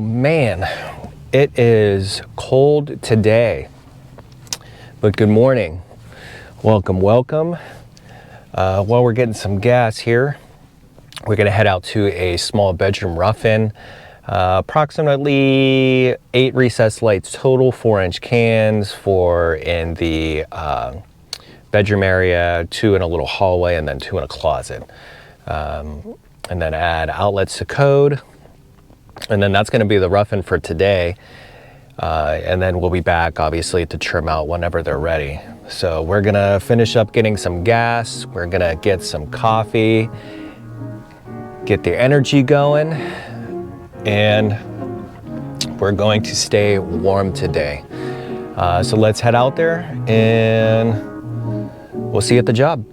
man, it is cold today, but good morning. Welcome. While we're getting some gas here, we're gonna head out to a small bedroom rough-in. Approximately 8 recessed lights total, 4-inch cans, 4 in the bedroom area, 2 in a little hallway, and then 2 in a closet. And then add outlets to code. And then that's going to be the rough-in for today. And then we'll be back, obviously, to trim out whenever they're ready. So we're going to finish up getting some gas. We're going to get some coffee, get the energy going, and we're going to stay warm today. So let's head out there and we'll see you at the job.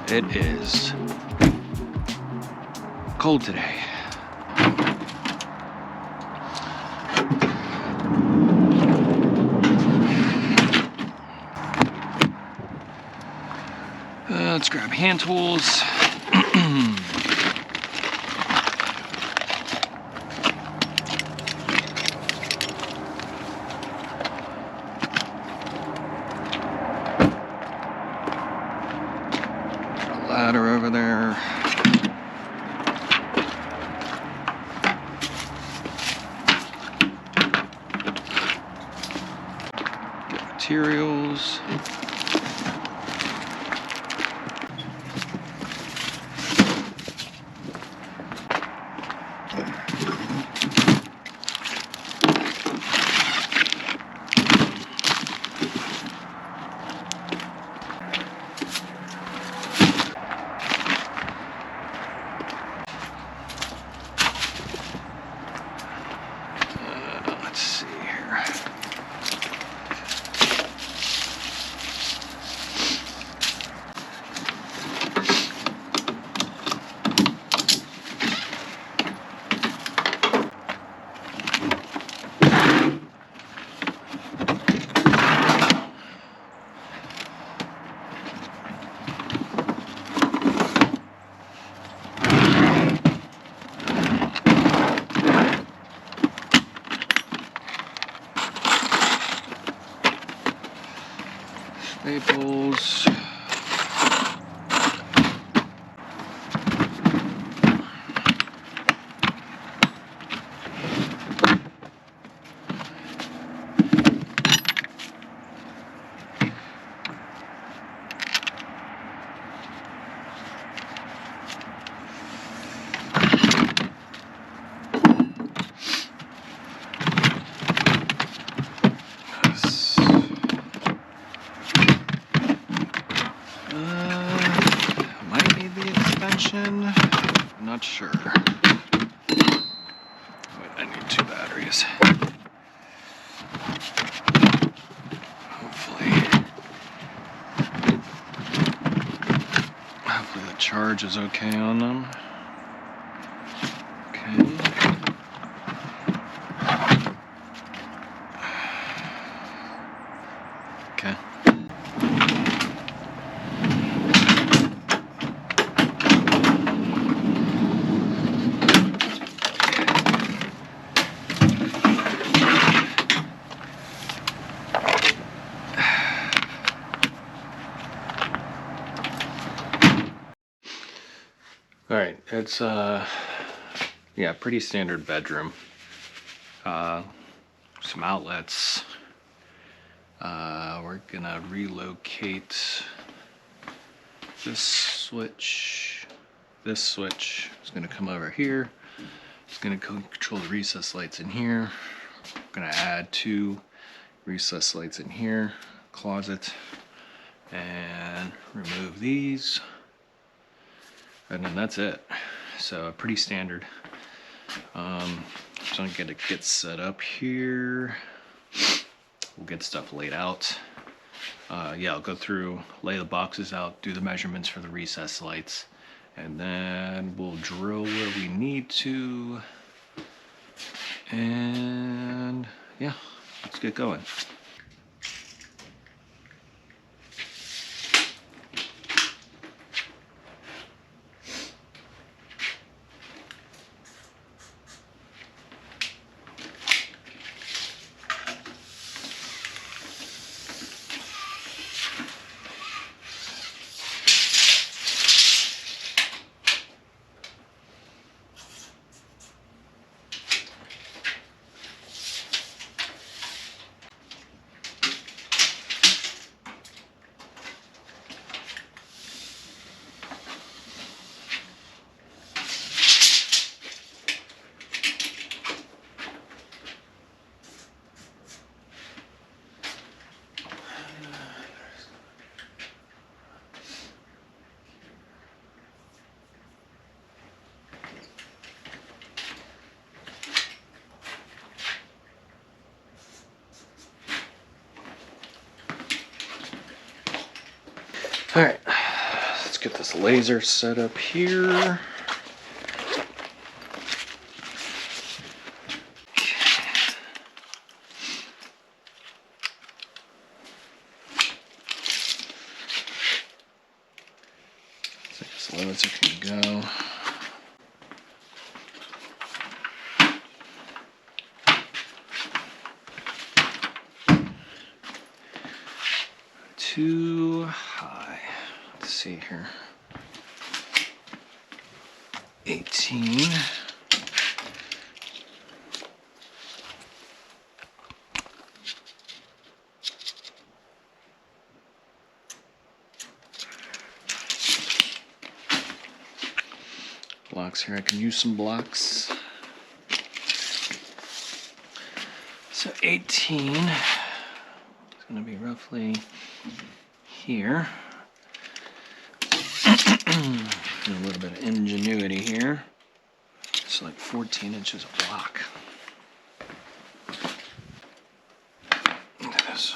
It is cold today. Let's grab hand tools. Ladder over there. Get materials. Staples. I'm not sure. Wait, I need 2 batteries. Hopefully the charge is okay on them. Okay. Okay. All right, it's yeah, pretty standard bedroom. Some outlets. We're gonna relocate this switch. This switch is gonna come over here. Just gonna control the recess lights in here. I'm gonna add 2 recess lights in here, closet, and remove these. And then that's it. So pretty standard. So I'm gonna get set up here. We'll get stuff laid out. Yeah, I'll go through, lay the boxes out, do the measurements for the recess lights, and then we'll drill where we need to. And yeah, let's get going. All right, let's get this laser set up here. As low as it can go. Too high. Let's see here. 18. Blocks here. I can use some blocks. So 18 is going to be roughly here. A little bit of ingenuity here. It's like 14 inches of block. Look at this.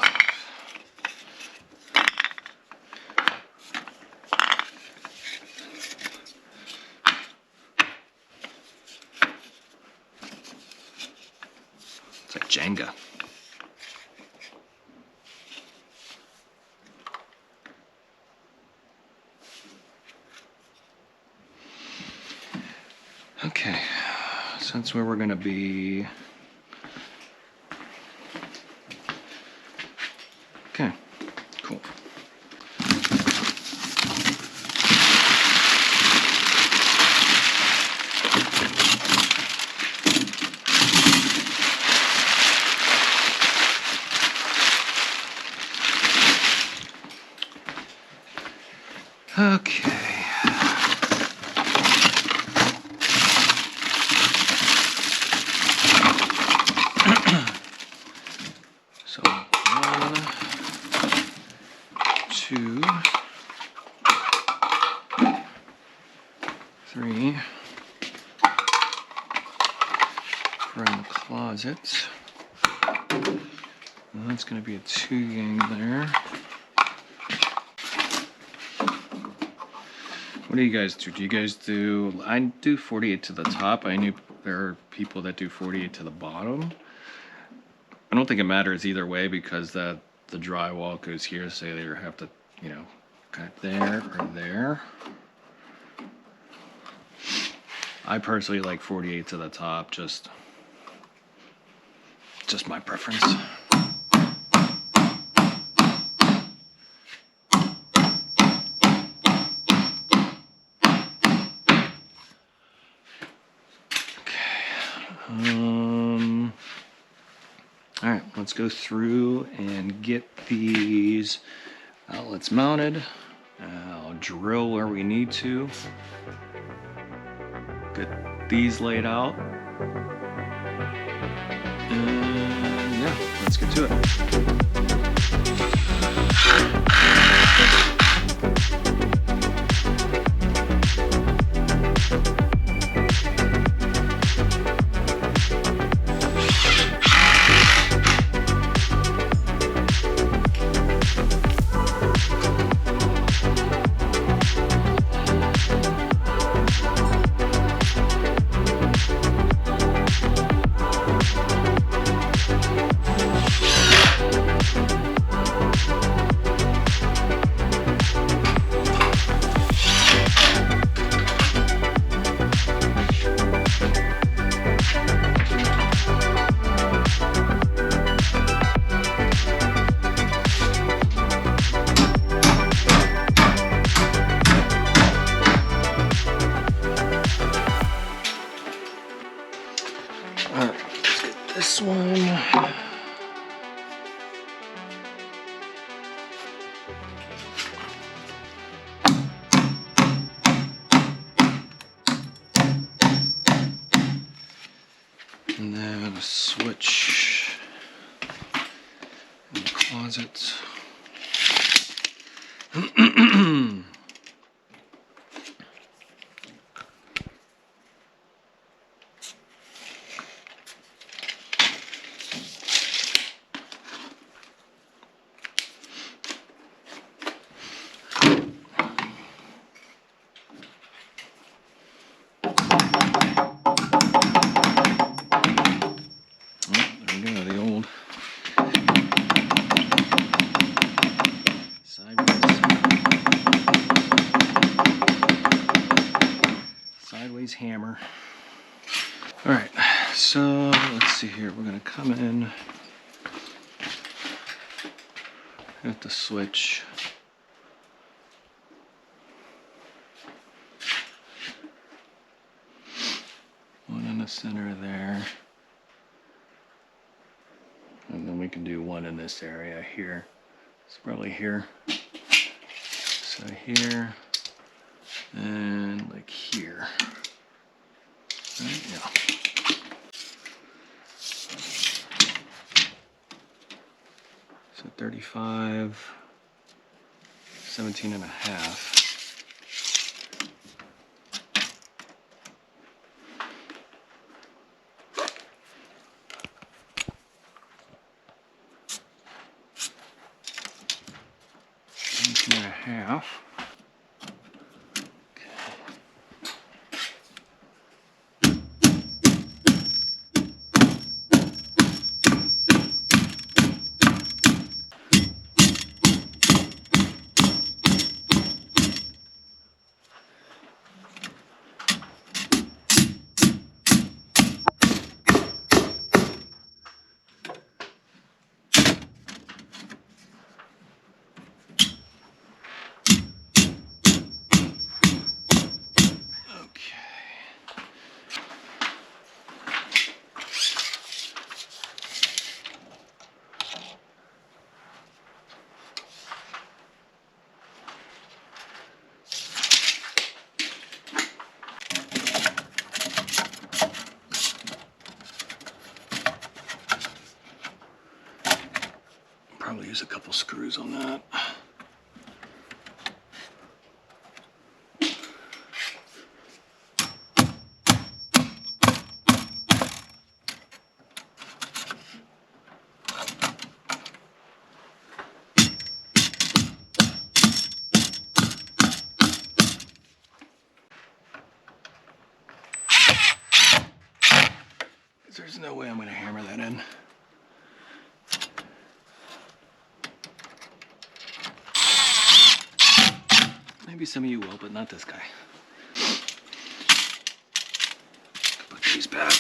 It's like Jenga. Okay, so that's where we're going to be. Okay, cool. Okay. So 1, 2, 3. Around the closet. And that's going to be a 2 gang there. What do you guys do? Do you guys do... I do 48 to the top. I knew there are people that do 48 to the bottom. I don't think it matters either way because the drywall goes here, so they have to, you know, cut there or there. I personally like 48 to the top, just my preference. All right, let's go through and get these outlets mounted. I'll drill where we need to. Good. these laid out. And yeah, let's get to it. Alright, let's get this one. And then a switch in the closet. Sideways hammer. All right, so let's see here. We're gonna come in, hit the switch. One in the center there. And then we can do one in this area here. It's probably here. So here. And like here. Right? Yeah. So 35, 17 and a half. And a half. Probably use a couple screws on that. There's no way I'm going to hammer that in. Maybe some of you will, but not this guy. Put these back.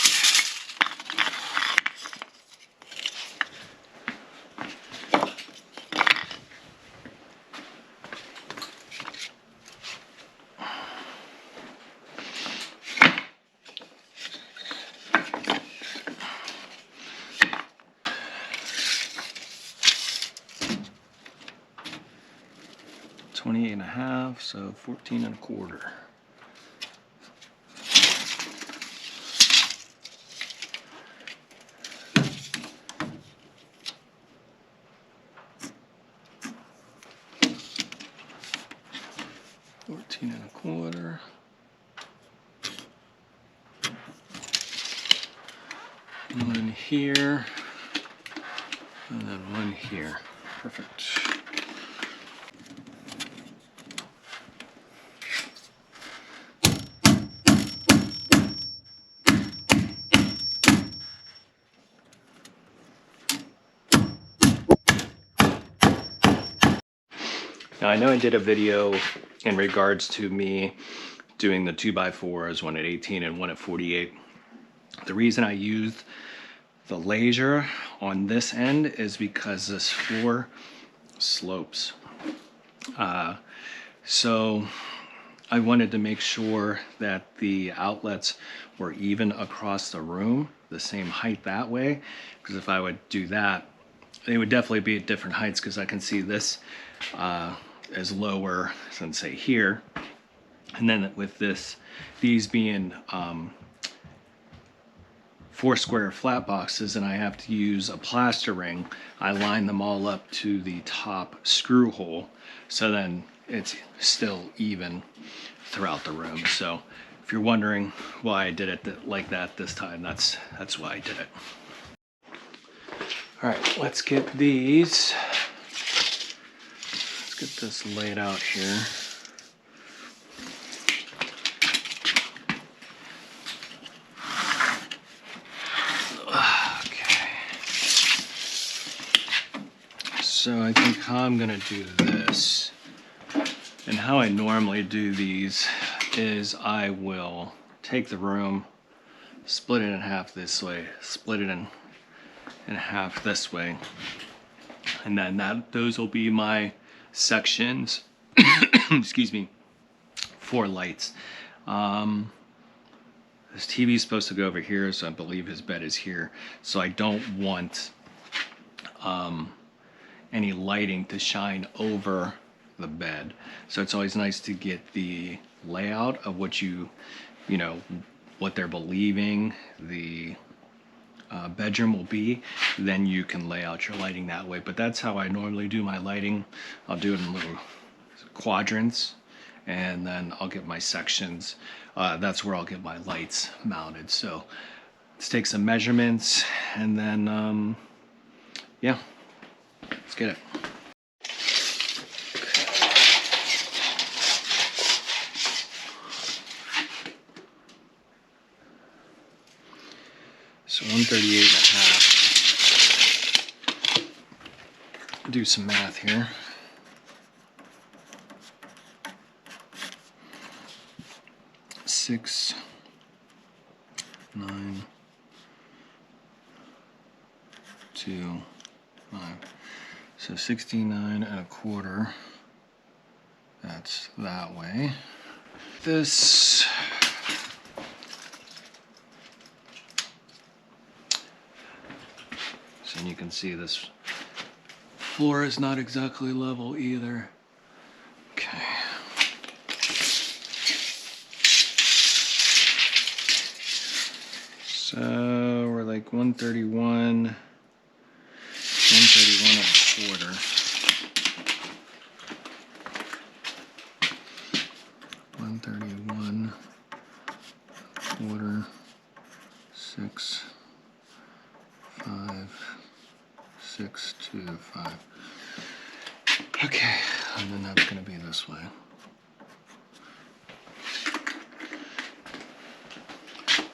$28.5, so 14 1/4. One here, and then one here. Perfect. Now I know I did a video in regards to me doing the 2x4s, one at 18 and one at 48. The reason I used the laser on this end is because this floor slopes. So I wanted to make sure that the outlets were even across the room, the same height that way, because if I would do that, they would definitely be at different heights, because I can see this is lower than say here, and then with these being 4 square flat boxes and I have to use a plaster ring, I line them all up to the top screw hole, so then it's still even throughout the room. So if you're wondering why I did it like that this time, that's why I did it. All right, let's get these. Let's get this laid out here. So I think how I'm gonna do this, and how I normally do these, is I will take the room, split it in half this way, split it in half this way, and then those will be my sections, excuse me, for lights. This TV is supposed to go over here, so I believe his bed is here. So I don't want any lighting to shine over the bed. So it's always nice to get the layout of what what they're believing the bedroom will be. Then you can lay out your lighting that way. But that's how I normally do my lighting. I'll do it in little quadrants, and then I'll get my sections. That's where I'll get my lights mounted. So let's take some measurements, and then yeah, let's get it. So 138.5. Do some math here. Six, 9, 2, 5. So 69.25. That's that way. This. So you can see this floor is not exactly level either. Okay. So we're like 131, 131.25. 131.25, 6, 5, 6, 2, 5. Okay, and then that's going to be this way.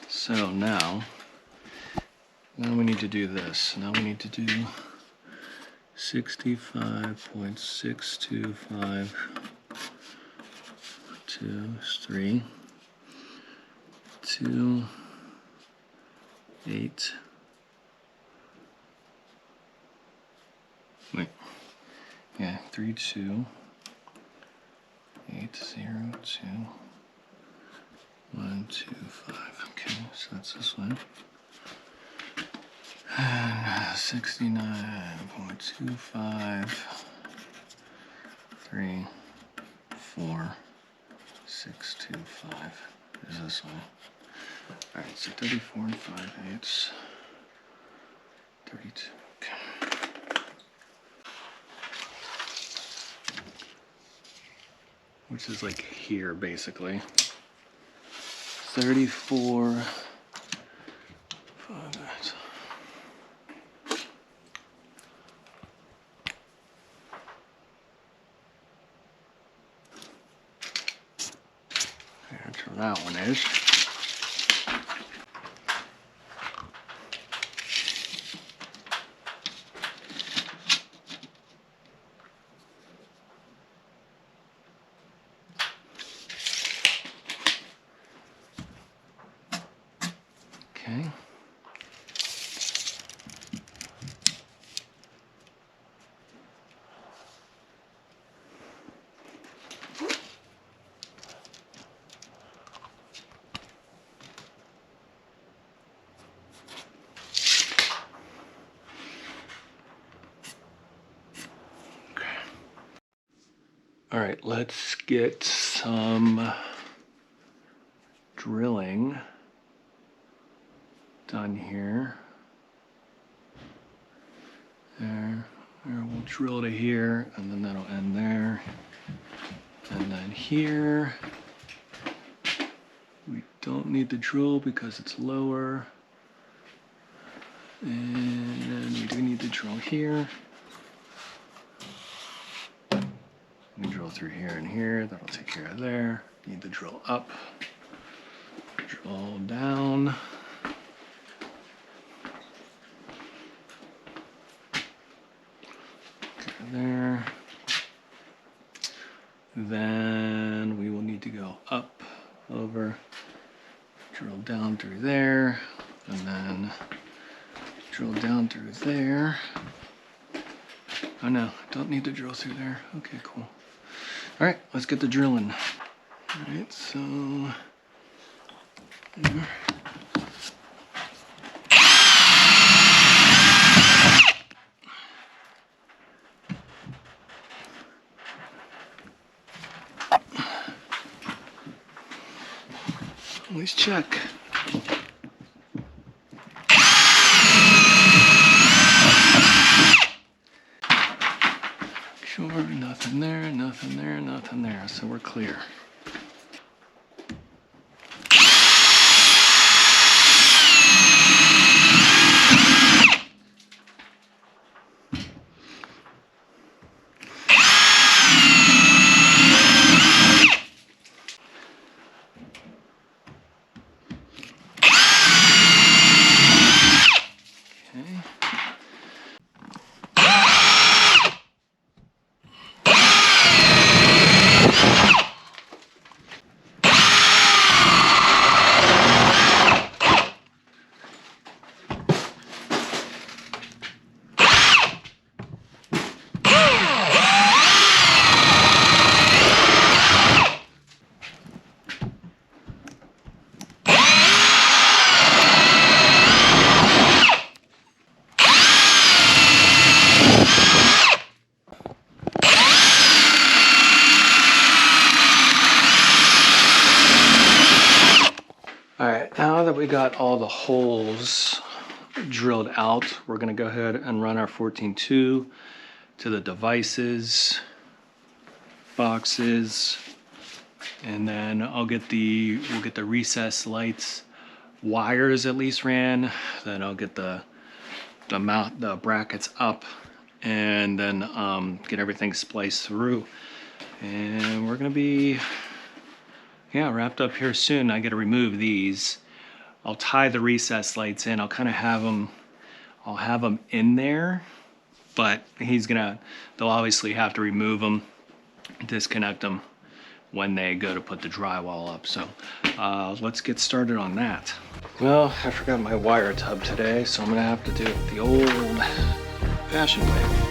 So now we need to do this. Now we need to do 65.625 2, 3, 2, 8. Wait. Yeah, 3, 2, 8, 0, 2, 1, 2, 5. Okay, so that's this one. 69.25, 3, 4, 6, 2, 5 is this one. All right, so 34 and 5/8, 32. Okay. Which is like here, basically. 34, 5/8. that one is. Okay. All right, let's get some drilling done here. There, we'll drill to here, and then that'll end there. And then here, we don't need the drill because it's lower. And we do need the drill here. We drill through here and here, that'll take care of there. Need the drill up, drill down. Okay, there. Then we will need to go up, over, drill down through there, and then drill down through there. Oh no, don't need to drill through there. Okay, cool. All right, let's get the drilling. All right, so there. Always check. Sure, nothing there, nothing there, nothing there, so we're clear. Now that we got all the holes drilled out, we're gonna go ahead and run our 14.2 to the devices, boxes, and then we'll get the recessed lights wires at least ran. Then I'll get the brackets up, and then get everything spliced through. And we're gonna be wrapped up here soon. I gotta remove these. I'll tie the recessed lights in. I'll kind of have them in there, but they'll obviously have to remove them, disconnect them when they go to put the drywall up. So let's get started on that. Well, I forgot my wire tub today, so I'm gonna have to do it the old fashioned way.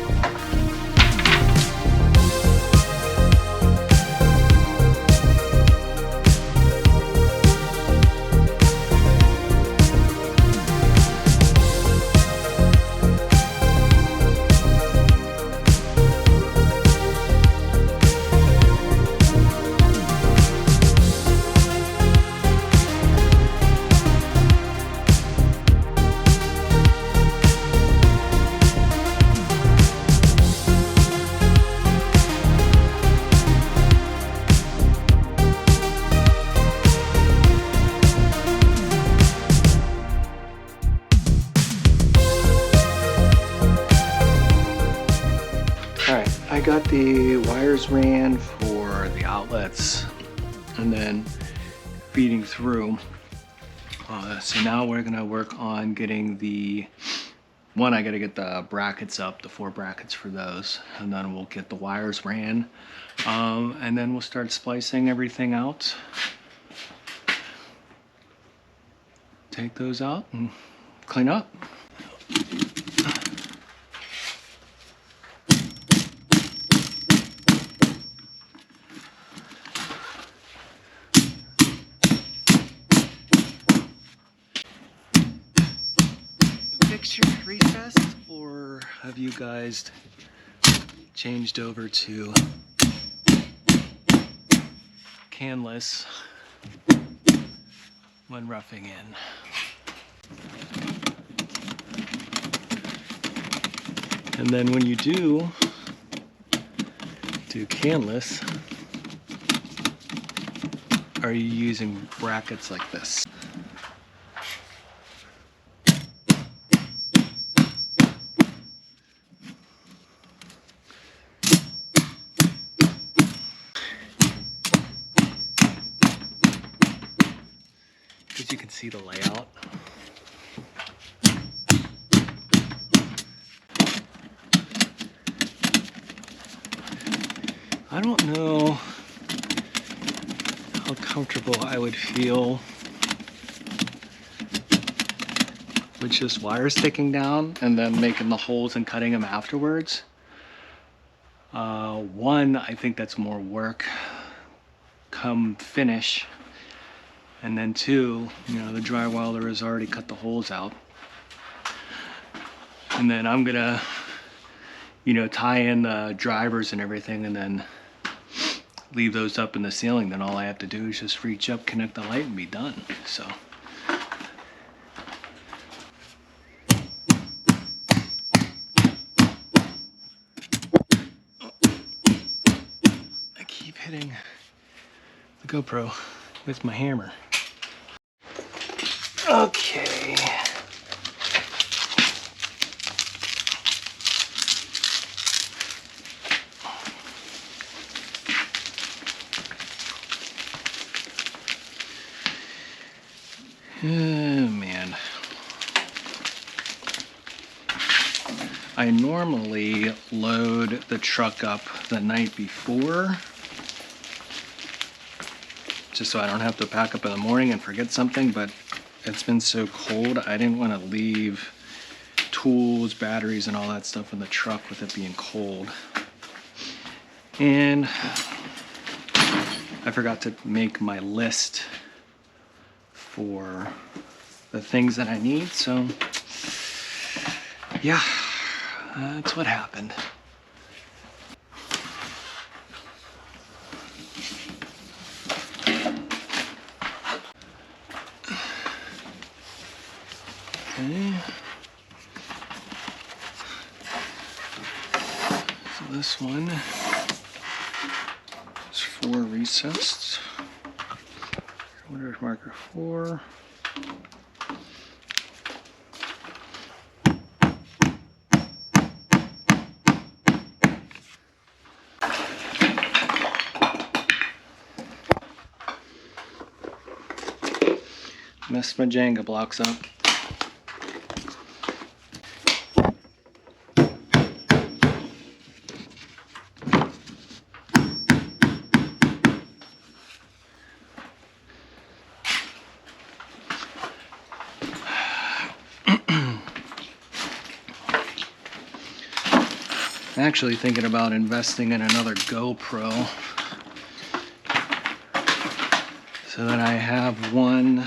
I got the wires ran for the outlets, and then feeding through. So now we're gonna work on getting the I gotta get the brackets up, the 4 brackets for those, and then we'll get the wires ran, and then we'll start splicing everything out. Take those out and clean up. Fixture recessed, or have you guys changed over to canless when roughing in? And then when you do canless, are you using brackets like this? Because you can see the layout. I don't know how comfortable I would feel with just wires sticking down and then making the holes and cutting them afterwards. One, I think that's more work come finish. And then 2, you know, the drywaller has already cut the holes out. And then I'm gonna, you know, tie in the drivers and everything and then leave those up in the ceiling. Then all I have to do is just reach up, connect the light, and be done. So. I keep hitting the GoPro with my hammer. Okay. Oh man. I normally load the truck up the night before, just so I don't have to pack up in the morning and forget something, but it's been so cold, I didn't want to leave tools, batteries, and all that stuff in the truck with it being cold. And I forgot to make my list for the things that I need, so yeah, that's what happened. Okay. So this one is 4 recessed. Order marker 4. Messed my Jenga blocks up. I'm actually thinking about investing in another GoPro so that I have one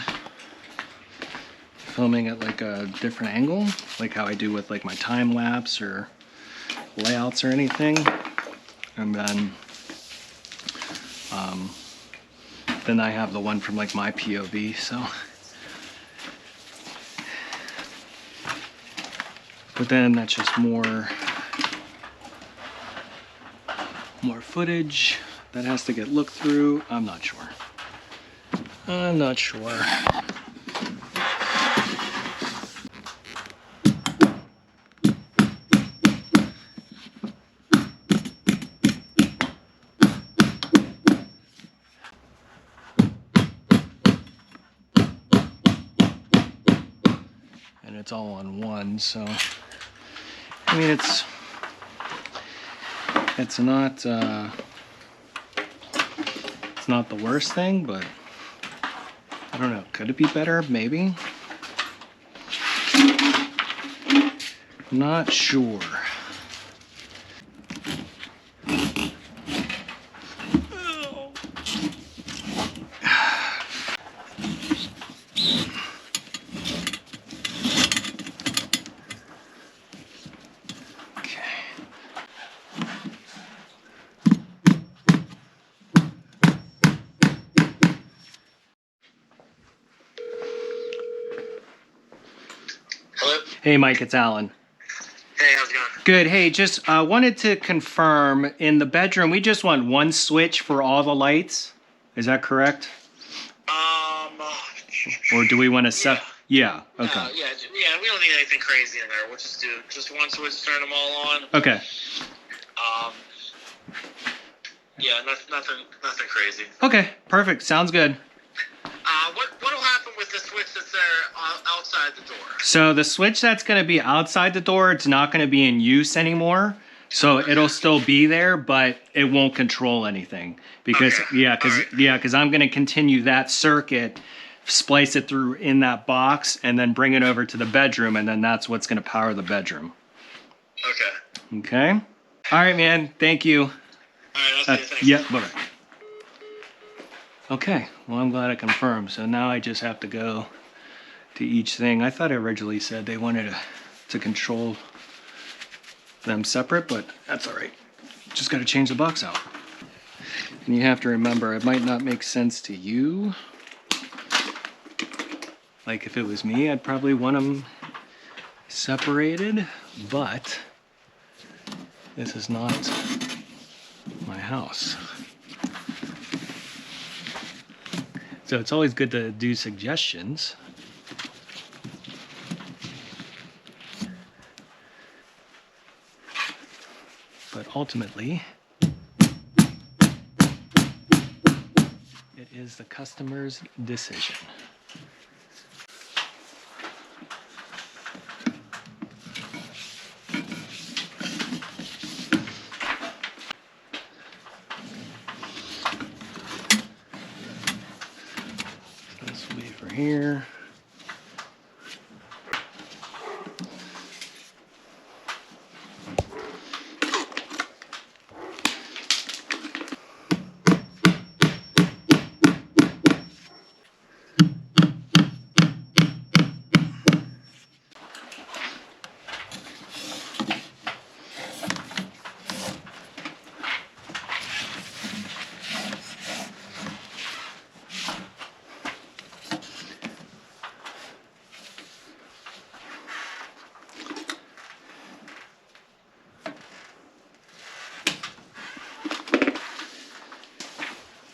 filming at like a different angle, like how I do with like my time lapse or layouts or anything, and then I have the one from like my POV. So, but then that's just more footage that has to get looked through. I'm not sure. I'm not sure. and it's all on one. So I mean, it's not it's not the worst thing, but I don't know. Could it be better? Maybe. Not sure. Hello? Hey, Mike, it's Alan. Hey, how's it going? Good. Hey, just wanted to confirm, in the bedroom, we just want one switch for all the lights. Is that correct? Or do we want to set? Yeah. Okay. Yeah, we don't need anything crazy in there. We'll just do just one switch, turn them all on. Okay. Yeah, nothing crazy. Okay. Perfect. Sounds good. What'll happen with the switch that's there outside the door? So the switch that's going to be outside the door, it's not going to be in use anymore. So it'll still be there, but it won't control anything because because I'm going to continue that circuit, splice it through in that box, and then bring it over to the bedroom, and then that's what's going to power the bedroom. Okay. Okay. All right, man. Thank you. All right, I'll see you. Thanks. Yeah. Bye. Okay. Well, I'm glad I confirmed. So now I just have to go to each thing. I thought I originally said they wanted to control them separate, but that's all right. Just got to change the box out. And you have to remember, it might not make sense to you. Like if it was me, I'd probably want them separated, but this is not my house. So it's always good to do suggestions. But ultimately, it is the customer's decision. So this will be for here.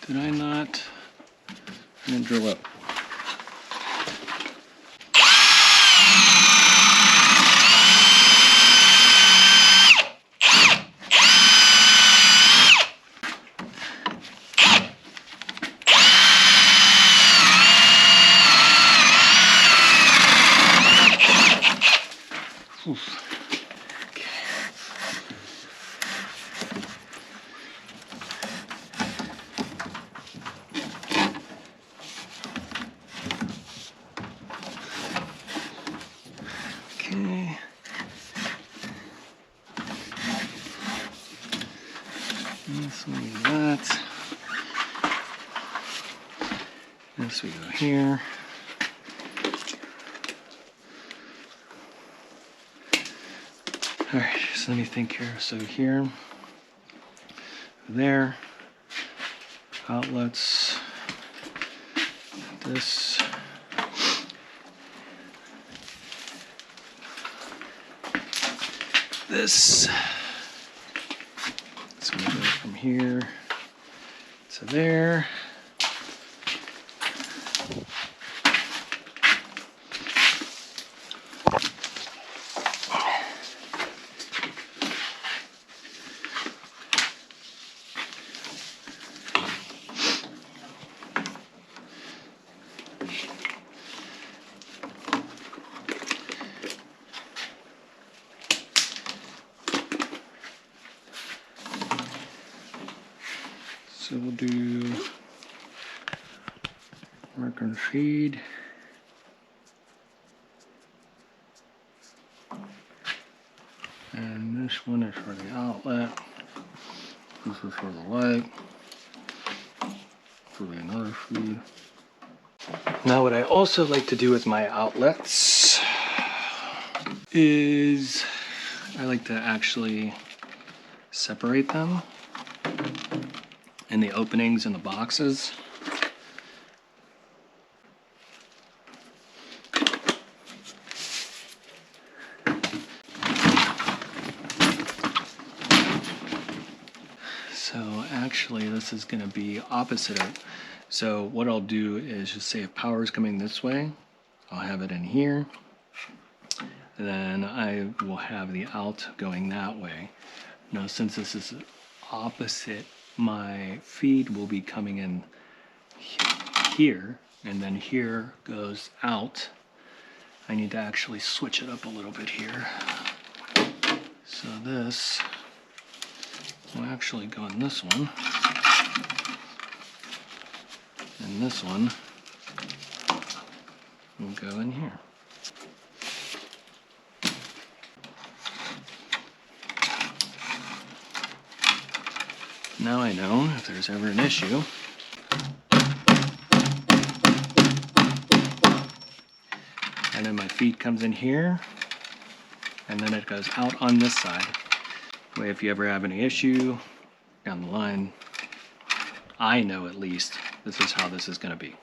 Did I not? I'm gonna drill up. Okay. This will be that. This we go here. All right, so let me think here. So here, there, outlets, this. This. So we go from here to there. So we'll do work and feed. And this one is for the outlet. This is for the light. For another feed. Now what I also like to do with my outlets is I like to actually separate them in the openings in the boxes. So actually this is going to be opposite of. So what I'll do is just say if power is coming this way, I'll have it in here. Then I will have the out going that way. Now since this is opposite, my feed will be coming in here, and then here goes out. I need to actually switch it up a little bit here. So this will actually go in this one. And this one will go in here. Now I know if there's ever an issue. And then my feed comes in here, and then it goes out on this side. That way if you ever have any issue down the line, I know at least this is how this is going to be.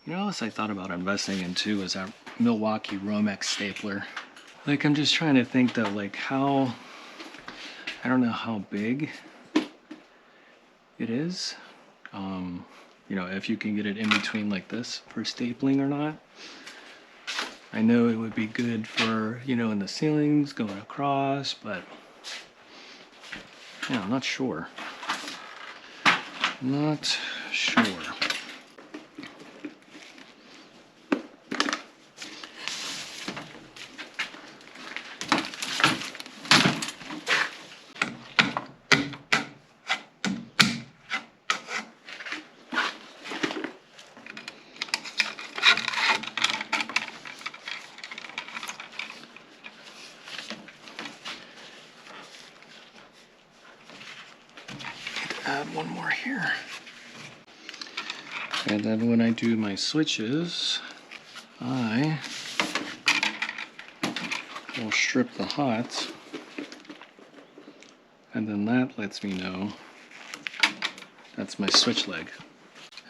You know what else I thought about investing into is that Milwaukee Romex stapler. Like I'm just trying to think though, like how, I don't know how big it is. You know, if you can get it in between like this for stapling or not. I know it would be good for, you know, in the ceilings going across, but yeah, I'm not sure. Not sure. Add one more here. And then when I do my switches, I will strip the hot, and then that lets me know that's my switch leg.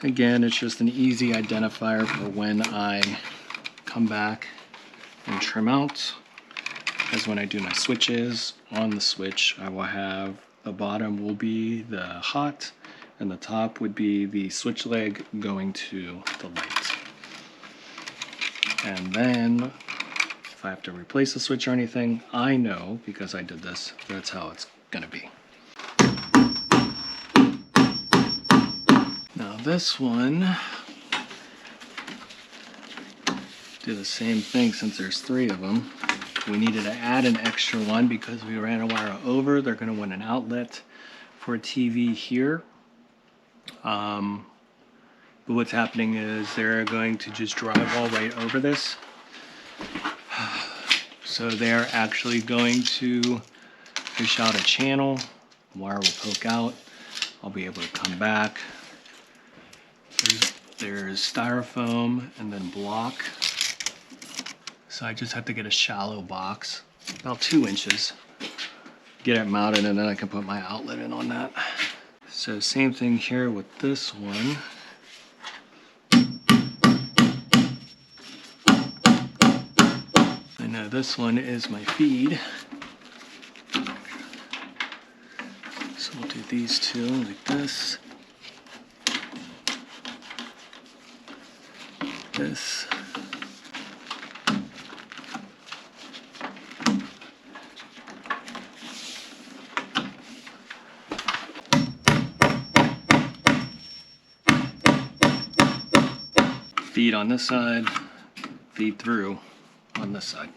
Again, it's just an easy identifier for when I come back and trim out, because when I do my switches, on the switch I will have the bottom will be the hot, and the top would be the switch leg going to the light. And then, if I have to replace the switch or anything, I know, because I did this, that's how it's gonna be. Now this one, do the same thing since there's 3 of them. We needed to add an extra one because we ran a wire over. They're going to want an outlet for a TV here. But what's happening is they're going to just drywall right over this. So they're actually going to fish out a channel. The wire will poke out. I'll be able to come back. There's styrofoam and then block. So I just have to get a shallow box, about 2 inches, get it mounted, and then I can put my outlet in on that. So same thing here with this one. I know this one is my feed. So we'll do these 2 like this. This. Feed on this side, feed through on this side.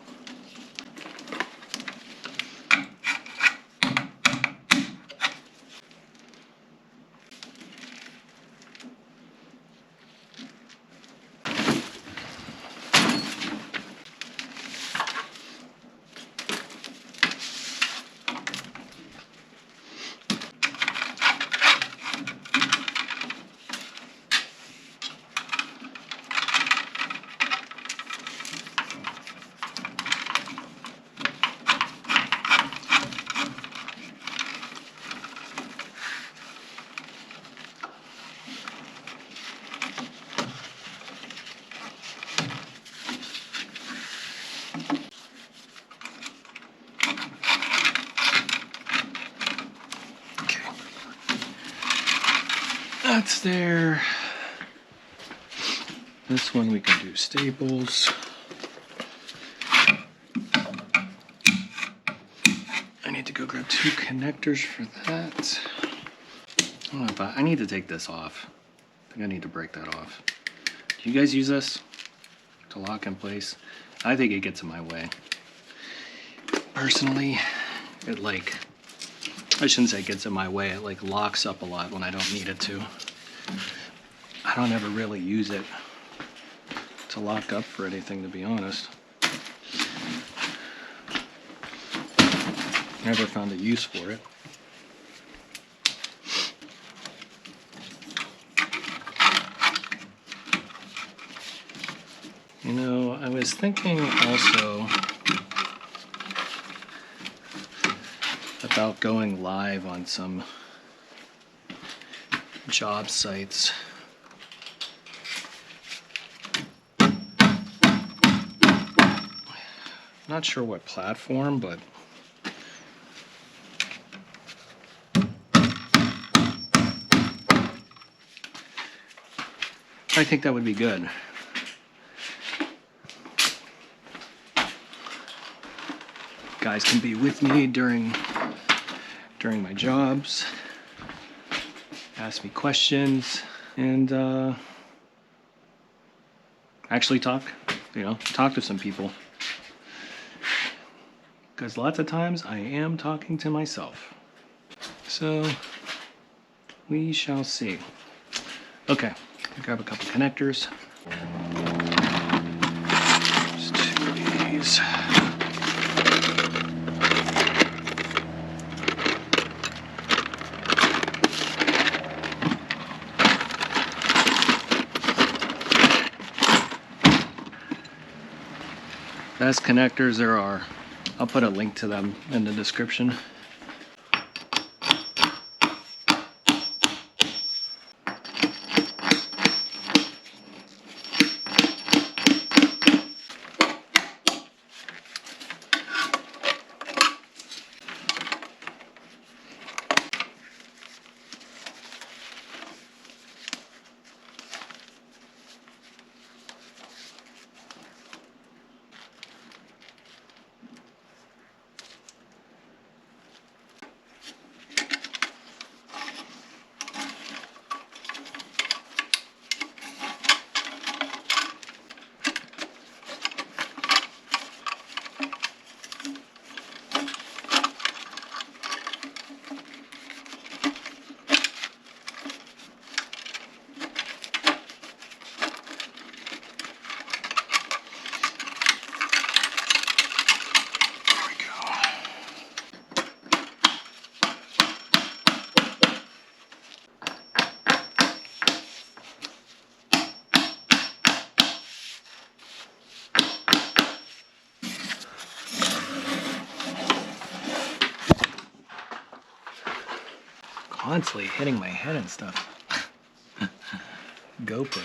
That's there. This one we can do staples. I need to go grab 2 connectors for that. I don't know if I need to take this off. I think I need to break that off. Do you guys use this to lock in place? I think it gets in my way. Personally, it I shouldn't say it gets in my way, it locks up a lot when I don't need it to. I don't ever really use it to lock up for anything, to be honest. Never found a use for it. You know, I was thinking also about going live on some job sites. Not sure what platform, but I think that would be good. Guys can be with me during my jobs, ask me questions, and actually talk to some people. Because lots of times I am talking to myself. So we shall see. Okay, grab a couple connectors. Just 2 of these. Best connectors there are. I'll put a link to them in the description. Constantly hitting my head and stuff. GoPro.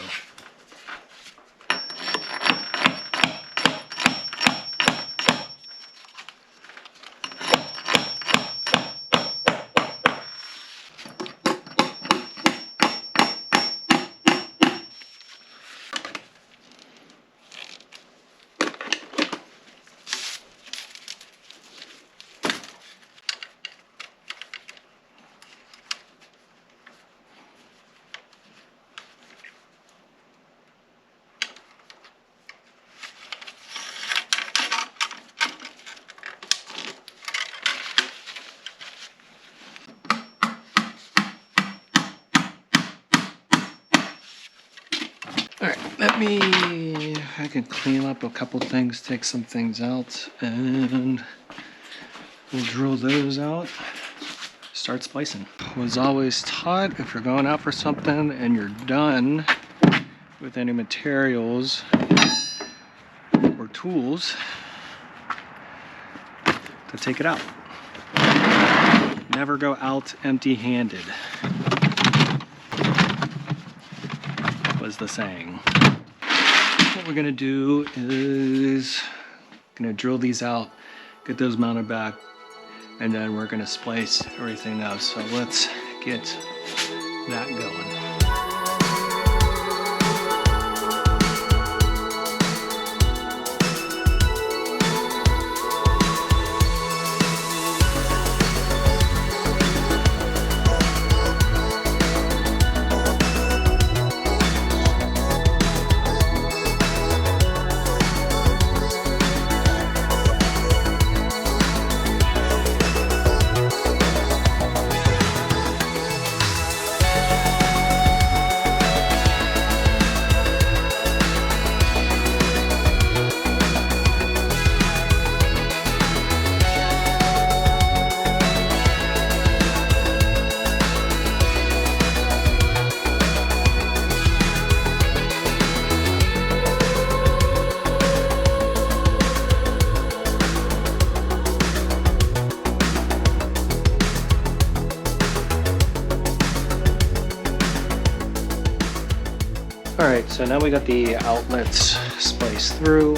All right, I can clean up a couple things, take some things out, and we'll drill those out, start splicing. Was always taught if you're going out for something and you're done with any materials or tools, to take it out. Never go out empty-handed, was the saying. What we're gonna do is gonna drill these out, get those mounted back, and then we're gonna splice everything up. So let's get that going. Alright, so now we got the outlets spliced through.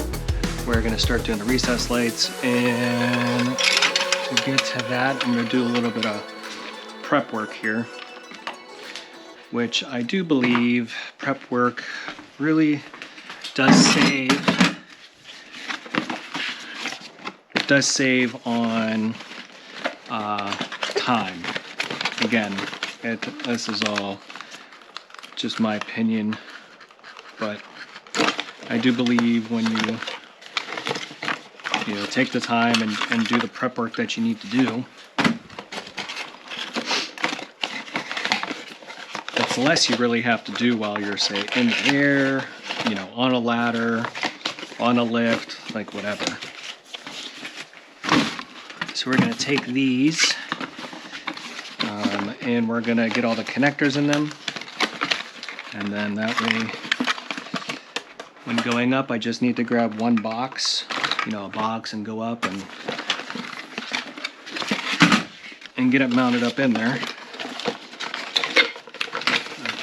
We're going to start doing the recess lights, and to get to that, I'm going to do a little bit of prep work here, which I do believe prep work really does save on time. Again, this is all just my opinion. But I do believe when you take the time and do the prep work that you need to do, that's less you really have to do while you're, say, in the air, on a ladder, on a lift, like whatever. So we're going to take these and we're going to get all the connectors in them, and then that way, when going up, I just need to grab one box, a box, and go up and get it mounted up in there.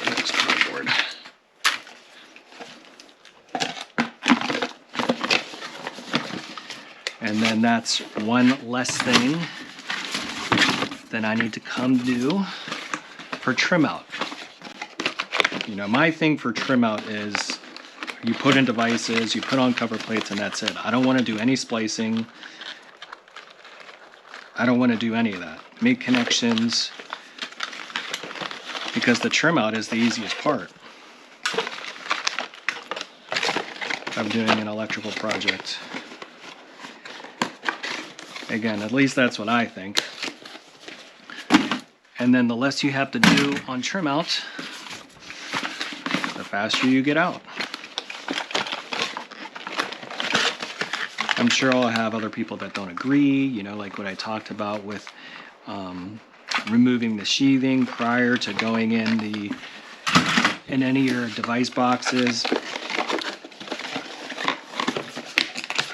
That's cardboard. And then that's one less thing that I need to come do for trim out. My thing for trim out is you put in devices, you put on cover plates, and that's it. I don't want to do any splicing. I don't want to do any of that. Make connections, because the trim out is the easiest part of doing an electrical project. Again, at least that's what I think. And then the less you have to do on trim out, the faster you get out. I'm sure I'll have other people that don't agree, like what I talked about with removing the sheathing prior to going in any of your device boxes.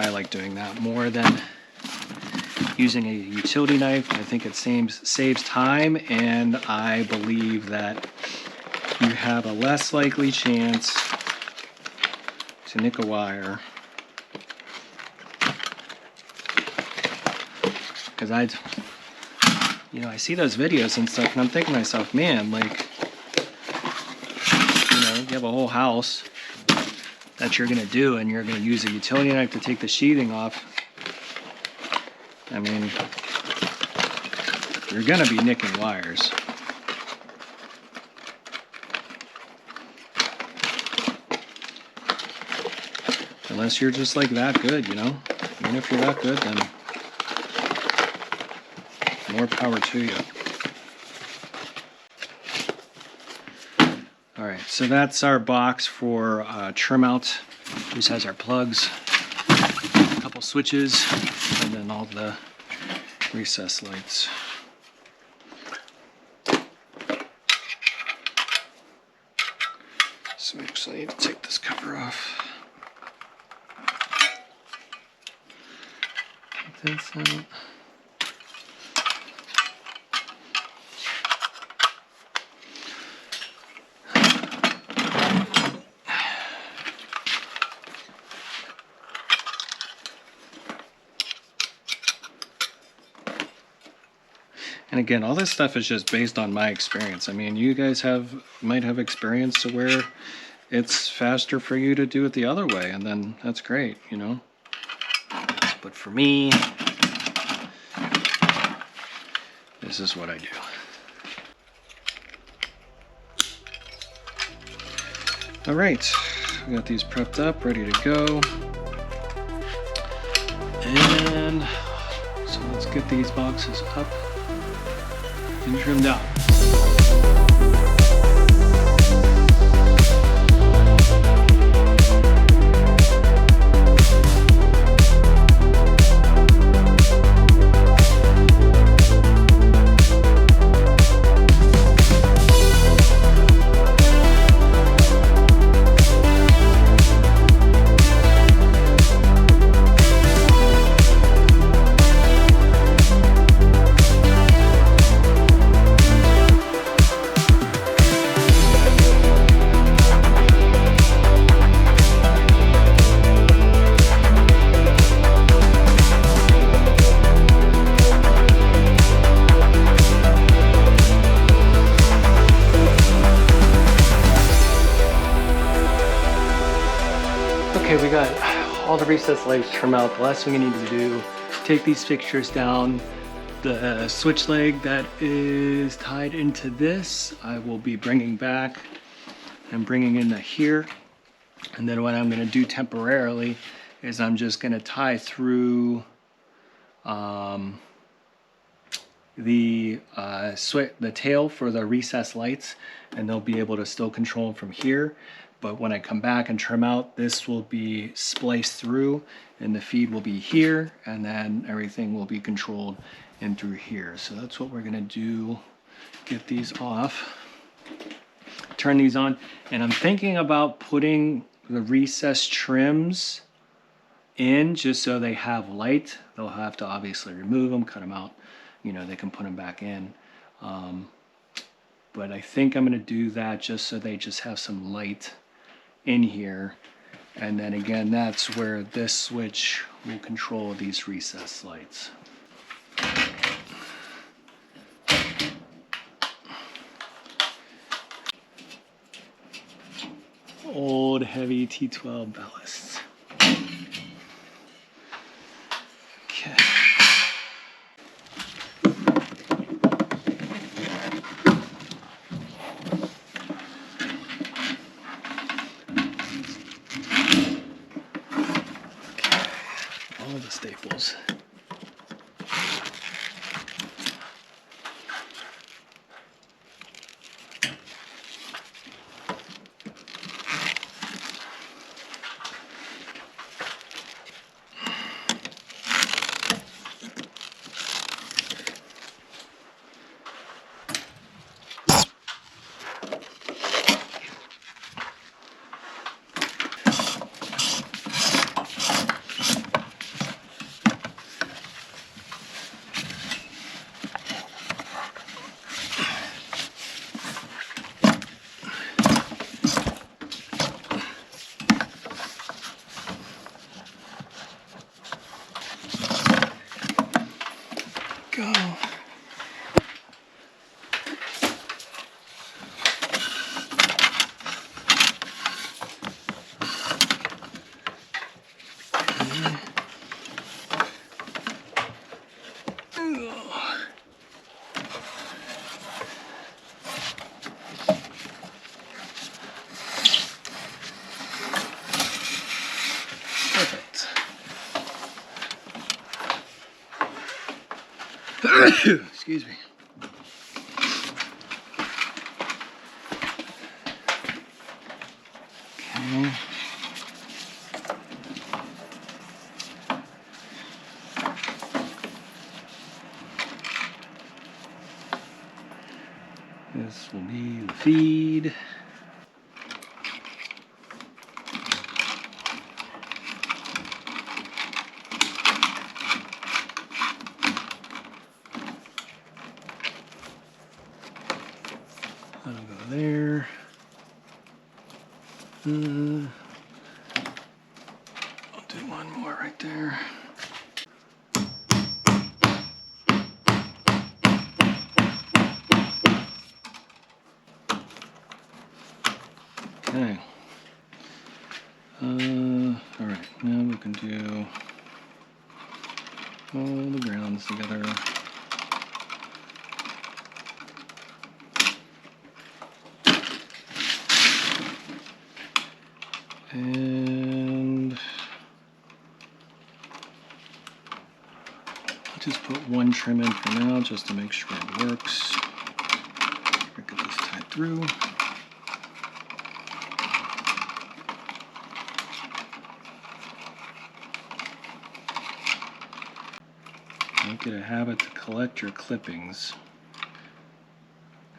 I like doing that more than using a utility knife. I think it saves time, and I believe that you have a less likely chance to nick a wire. Because I see those videos and stuff, and I'm thinking to myself, man, like, you have a whole house that you're going to do, and you're going to use a utility knife to take the sheathing off. I mean, you're going to be nicking wires. Unless you're just like that good, Even if you're that good, then more power to you. All right, so that's our box for trim out. This has our plugs, a couple switches, and then all the recess lights. So actually I need to take this cover off. Take this out. And again, all this stuff is just based on my experience. I mean, you guys might have experience to where it's faster for you to do it the other way, and then that's great, you know. But for me, this is what I do. All right, we got these prepped up, ready to go. And so let's get these boxes up and trimmed out. Okay, we got all the recess lights trimmed out. The last thing we need to do, take these fixtures down. The switch leg that is tied into this, I will be bringing back and bringing into here. And then what I'm gonna do temporarily is I'm just gonna tie through the tail for the recess lights, and they'll be able to still control them from here. But when I come back and trim out, this will be spliced through and the feed will be here, and then everything will be controlled in through here. So that's what we're gonna do. Get these off, turn these on, and I'm thinking about putting the recess trims in just so they have light. They'll have to obviously remove them, cut them out, you know, they can put them back in. But I think I'm gonna do that just so they just have some light in here. And then again, that's where this switch will control these recess lights. Old heavy T12 ballasts. Okay. All the staples. Go. Perfect. Excuse me. This will be the feed. That'll go there. I'll do one more right there. Okay. All right, now we can do all the grounds together. And I'll just put one trim in for now, just to make sure it works. Get this tied through. Make it a habit to collect your clippings.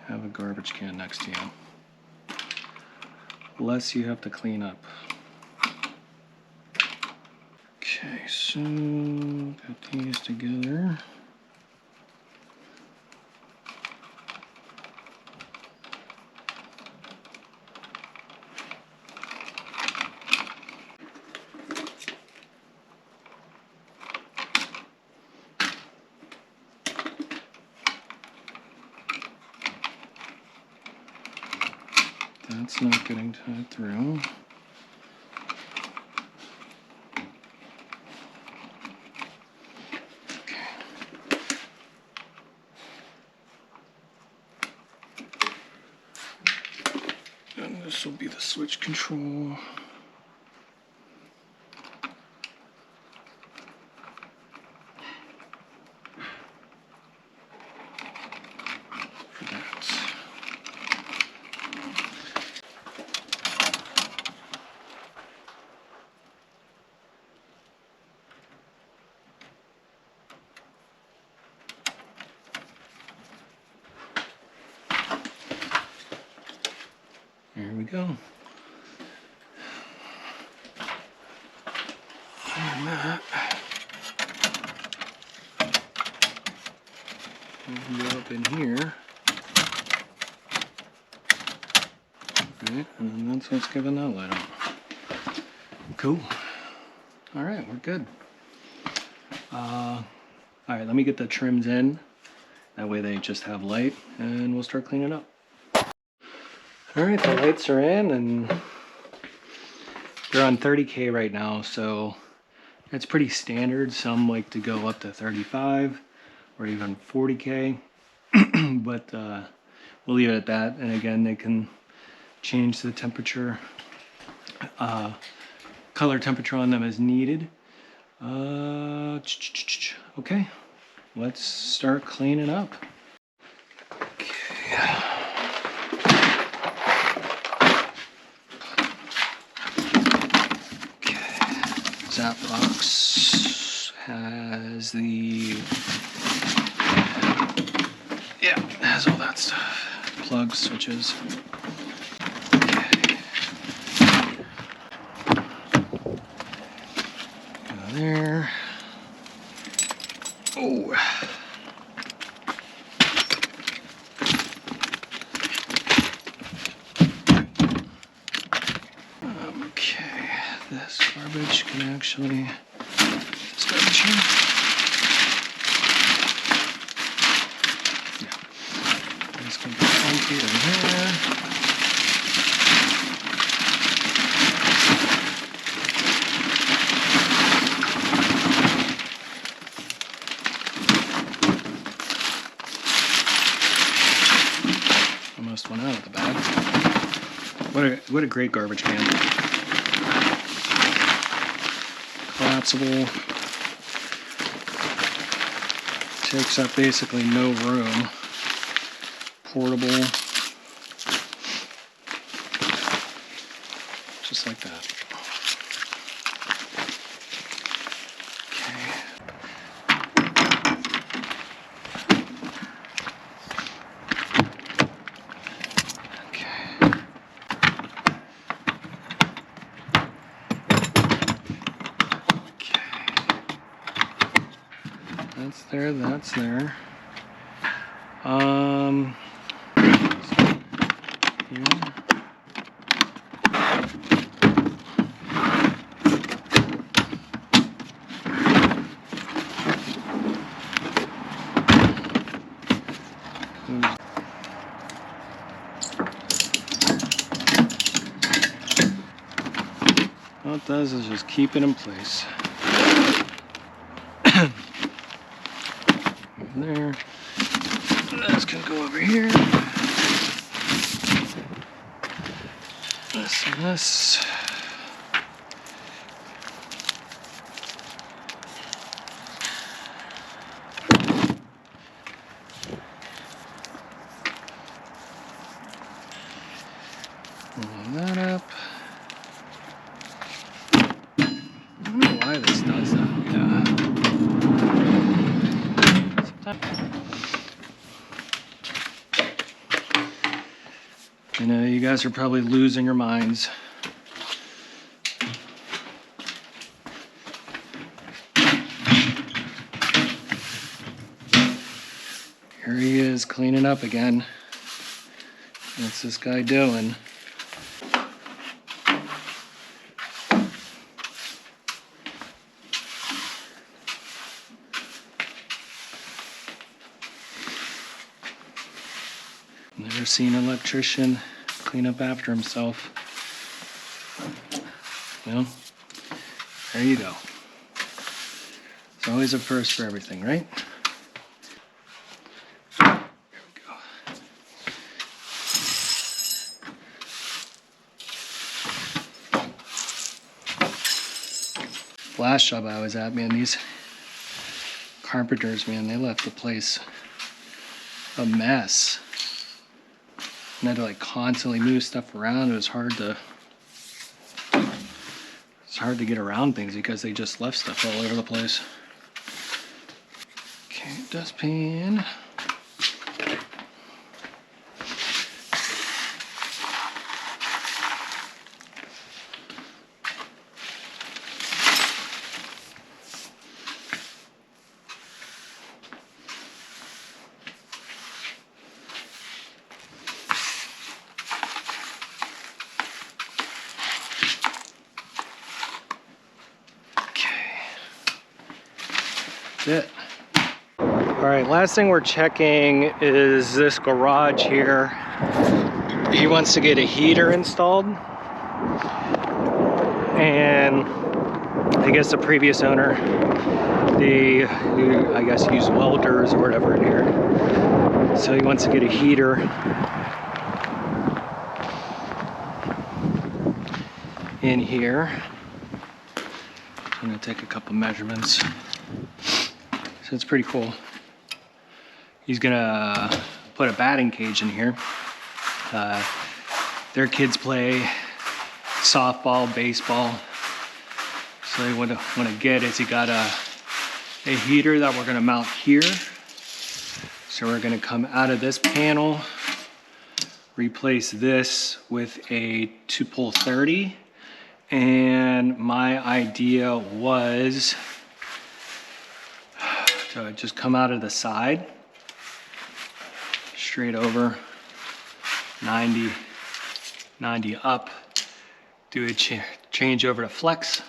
Have a garbage can next to you. Less you have to clean up. Okay, so put these together. That's not getting tied through. Okay. And this will be the switch control. For that. There we go. And that will go up in here. Right, and then that's what's giving that light on. Cool. All right, we're good. All right, let me get the trims in. That way they just have light, and we'll start cleaning up. All right, the lights are in, and they're on 30K right now, so it's pretty standard. Some like to go up to 35 or even 40K, but we'll leave it at that. And again, they can change the temperature, color temperature on them as needed. Okay, let's start cleaning up. That box has has all that stuff. Plugs, switches. Okay. Go there. Oh. Okay, this garbage can actually, this garbage here. Yeah, this can be emptied in here. Almost went out of the bag. What a great garbage can. Collapsible. Takes up basically no room. Portable. just like that. That's there, that's there. Here. All it does is just keep it in place. There. This can go over here. This and this. Line that up. I don't know why this does that. Yeah. I know you guys are probably losing your minds. Here he is cleaning up again. What's this guy doing? Never seen an electrician clean up after himself. Well, there you go. It's always a first for everything, right? There we go. Last job I was at, man, these carpenters, man, they left the place a mess. And I had to like constantly move stuff around. It was hard to get around things because they just left stuff all over the place. Okay, dustpan. It. All right, last thing we're checking is this garage here. He wants to get a heater installed, and I guess the previous owner, I guess used welders or whatever in here. So he wants to get a heater. In here. I'm gonna take a couple measurements. So it's pretty cool. He's gonna put a batting cage in here. Their kids play softball, baseball. So what I want to get is he got a heater that we're gonna mount here. So we're gonna come out of this panel, replace this with a 2-pole 30. And my idea was to just come out of the side, straight over, 90 up, do a change over to flex,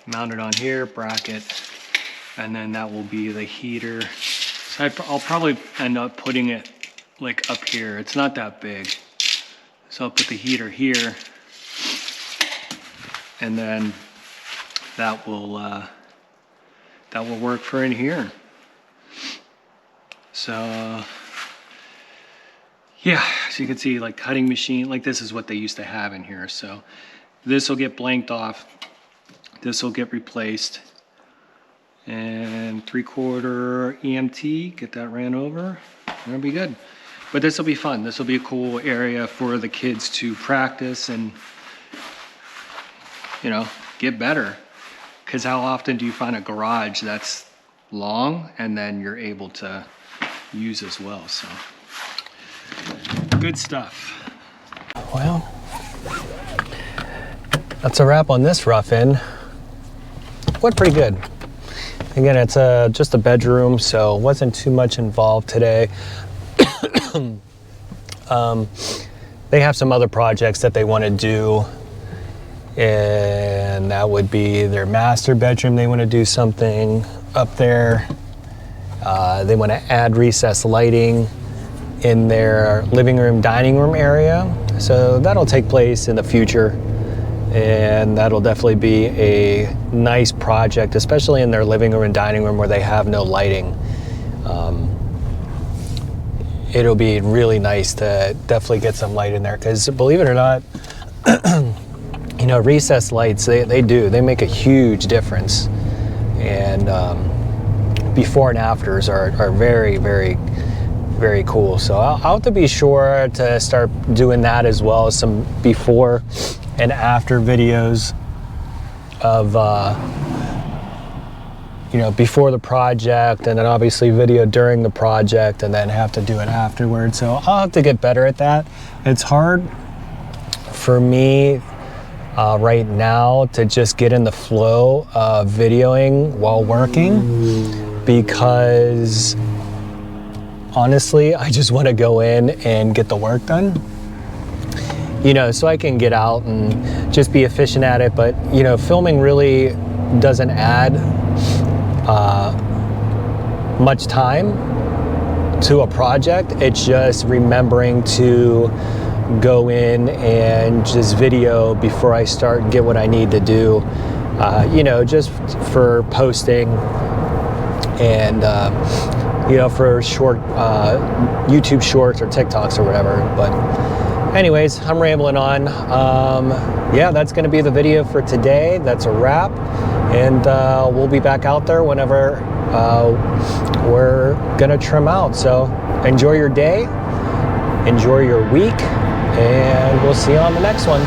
mount it on here, bracket, and then that will be the heater. So I'll probably end up putting it like up here. It's not that big. So I'll put the heater here, and then that will work for in here. So yeah, so you can see like cutting machine, like this is what they used to have in here. So this will get blanked off, this will get replaced, and 3/4 EMT, get that ran over, that'll be good. But this will be fun. This will be a cool area for the kids to practice and you know, get better. Because how often do you find a garage that's long and then you're able to use as well? So good stuff. Well, that's a wrap on this rough-in. Went pretty good. Again, it's just a bedroom, so wasn't too much involved today. They have some other projects that they want to do, and that would be their master bedroom. They want to do something up there. They want to add recessed lighting in their living room, dining room area. So that'll take place in the future, and that'll definitely be a nice project, especially in their living room and dining room where they have no lighting. It'll be really nice to definitely get some light in there, because believe it or not, you know, recessed lights, they make a huge difference. And before and afters are very, very, very cool. So I'll have to be sure to start doing that, as well as some before and after videos of you know, before the project, and then obviously video during the project, and then have to do it afterwards. So I'll have to get better at that. It's hard for me right now to just get in the flow of videoing while working, because honestly, I just want to go in and get the work done, you know, so I can get out and just be efficient at it. But, you know, filming really doesn't add much time to a project. It's just remembering to go in and just video before I start and get what I need to do, you know, just for posting and, you know, for short YouTube shorts or TikToks or whatever. But anyways, I'm rambling on. Yeah, that's going to be the video for today. That's a wrap. And we'll be back out there whenever we're going to trim out. So enjoy your day, enjoy your week, and we'll see you on the next one.